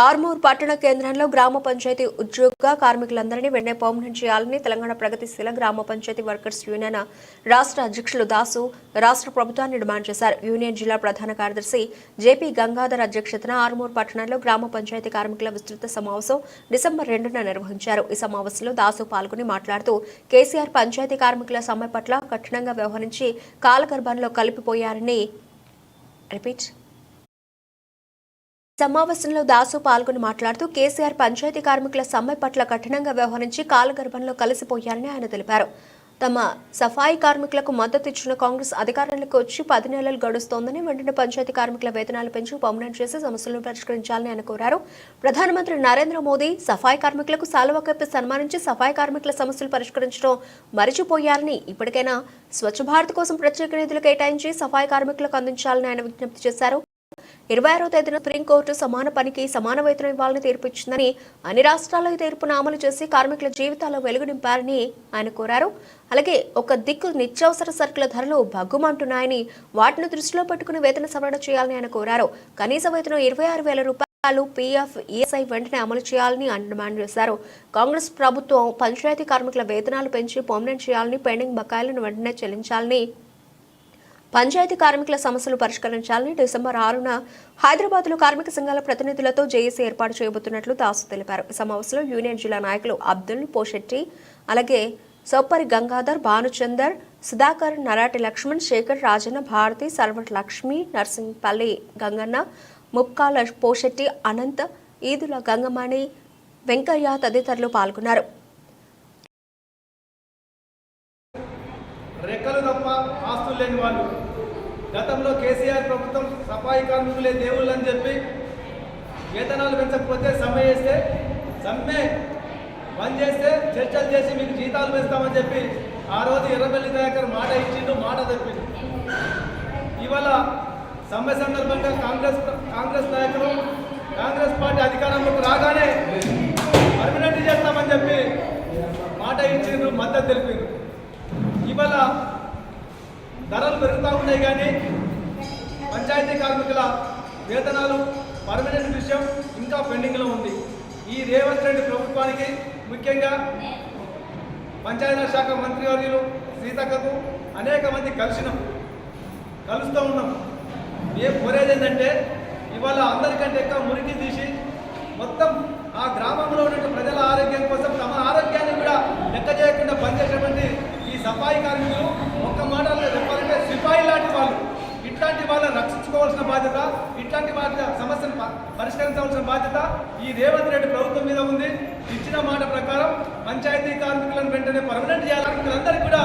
ఆర్మూర్ పట్టణ కేంద్రంలో గ్రామ పంచాయతీ ఉద్యోగ కార్మికులందరినీ వెంటనే పర్మనెంట్ చేయాలని తెలంగాణ ప్రగతిశీల గ్రామ పంచాయతీ వర్కర్స్ యూనియన్ రాష్ట్ర అధ్యక్షులు దాసు రాష్ట్ర ప్రభుత్వాన్ని డిమాండ్ చేశారు. యూనియన్ జిల్లా ప్రధాన కార్యదర్శి జేపీ గంగాధర్ అధ్యక్షతన ఆర్మూర్ పట్టణంలో గ్రామ పంచాయతీ కార్మికుల విస్తృత సమావేశం డిసెంబర్ 2న నిర్వహించారు. ఈ సమావేశంలో దాసు పాల్గొని మాట్లాడుతూ కేసీఆర్ పంచాయతీ కార్మికుల సమ్మె పట్ల కఠినంగా వ్యవహరించి కాలగర్భంలో కలిపిపోయారని సమావేశంలో దాసు పాల్గొని మాట్లాడుతూ కేసీఆర్ పంచాయతీ కార్మికుల సమ్మె పట్ల కఠినంగా వ్యవహరించి కాలగర్భంలో కలిసిపోయారని ఆయన తెలిపారు. తమ సఫాయి కార్మికులకు మద్దతు ఇచ్చిన కాంగ్రెస్ అధికారంలోకి వచ్చి 10 నెలలు గడుస్తోందని వెంటనే పంచాయతీ కార్మికుల వేతనాలు పెంచి పర్మనెంట్ చేసి సమస్యలను పరిష్కరించాలని ఆయన కోరారు. ప్రధానమంత్రి నరేంద్ర మోదీ సఫాయి కార్మికులకు సాలువా కప్పి సన్మానించి సఫాయి కార్మికుల సమస్యలు పరిష్కరించడం మరిచిపోయారని, ఇప్పటికైనా స్వచ్ఛ భారత్ కోసం ప్రత్యేక నిధులు కేటాయించి సఫాయి కార్మికులకు అందించాలని ఆయన విజ్ఞప్తి చేశారు. 26వ తేదీన సుప్రీంకోర్టు సమాన పనికి సమాన వేతనం ఇవ్వాలని తీర్పు ఇచ్చిందని, అన్ని రాష్ట్రాల్లో ఈ తీర్పును అమలు చేసి కార్మికుల జీవితాల్లో వెలుగు నింపారని ఆయన కోరారు. అలాగే ఒక దిక్కు నిత్యావసర సరుకుల ధరలు భగ్గుమంటున్నాయని, వాటిని దృష్టిలో పెట్టుకుని వేతన సవరణ చేయాలని ఆయన కోరారు. కనీస వేతనం 26,000 రూపాయలు పీఎఫ్ ఈఎస్ఐ వెంటనే అమలు చేయాలని ఆయన డిమాండ్ చేశారు. కాంగ్రెస్ ప్రభుత్వం పంచాయతీ కార్మికుల వేతనాలు పెంచి పర్మనెంట్ చేయాలని, పెండింగ్ బకాయిలను వెంటనే చెల్లించాలని, పంచాయతీ కార్మికుల సమస్యలు పరిష్కరించాలని డిసెంబర్ 6న హైదరాబాద్లో కార్మిక సంఘాల ప్రతినిధులతో జేఏసీ ఏర్పాటు చేయబోతున్నట్లు దాసు తెలిపారు. ఈ సమావేశంలో యూనియన్ జిల్లా నాయకులు అబ్దుల్ పోషెట్టి, అలాగే సోప్పరి గంగాధర్, భానుచందర్, సుధాకర్, నరాటి లక్ష్మణ్, శేఖర్, రాజన్న, భారతి, సర్వట్ లక్ష్మి, నర్సింగ్పల్లి గంగన్న, ముప్కాల పోషెట్టి, అనంత్, ఈదుల గంగమణి, వెంకయ్య తదితరులు పాల్గొన్నారు. రెక్కలు తప్ప ఆస్తులు లేని వాళ్ళు గతంలో కేసీఆర్ ప్రభుత్వం సఫాయి కార్మికులే దేవుళ్ళు అని చెప్పి వేతనాలు పెంచకపోతే సమ్మె చేస్తే, సమ్మె బంద్ చేస్తే చర్చలు చేసి మీకు జీతాలు పెంచుతామని చెప్పి ఆ రోజు ఎర్రబెల్లి దయాకర్ మాట ఇచ్చిండు, మాట తప్పిండు. ఇవాళ సమ్మె సందర్భంగా కాంగ్రెస్ నాయకులు కాంగ్రెస్ పార్టీ అధికారంలోకి రాగానే పర్మనెంట్ చేస్తామని చెప్పి మాట ఇచ్చిండ్రు, మద్దతు తెలిపిండ్రు. ఇవాళ ధరలు పెరుగుతూ ఉన్నాయి కానీ పంచాయతీ కార్మికుల వేతనాలు పర్మనెంట్ విషయం ఇంకా పెండింగ్లో ఉంది. ఈ రేవంత్ రెడ్డి ప్రభుత్వానికి, ముఖ్యంగా పంచాయతీరాజ్ శాఖ మంత్రివర్యులు సీతక్కకు అనేక మంది కలుస్తూ ఉన్నాం. మేము కోరేది ఏంటంటే ఇవాళ అందరికంటే ఎక్కువ మురికి తీసి మొత్తం ఆ గ్రామంలో ఉన్న ప్రజల ఆరోగ్యం కోసం తమ ఆరోగ్యాన్ని కూడా లెక్క చేయకుండా పనిచేసేటువంటి ఈ సఫాయి కార్మికులు ఒక్క మాటల్లో చెప్పాలంటే సిపాయి లాంటి వాళ్ళు. ఇట్లాంటి వాళ్ళని రక్షించుకోవాల్సిన బాధ్యత, ఇట్లాంటి వాళ్ళ సమస్యను పరిష్కరించవలసిన బాధ్యత ఈ రేవంత్ రెడ్డి ప్రభుత్వం మీద ఉంది. ఇచ్చిన మాట ప్రకారం పంచాయతీ కార్మికులను వెంటనే పర్మనెంట్ చేయాలని అందరికీ కూడా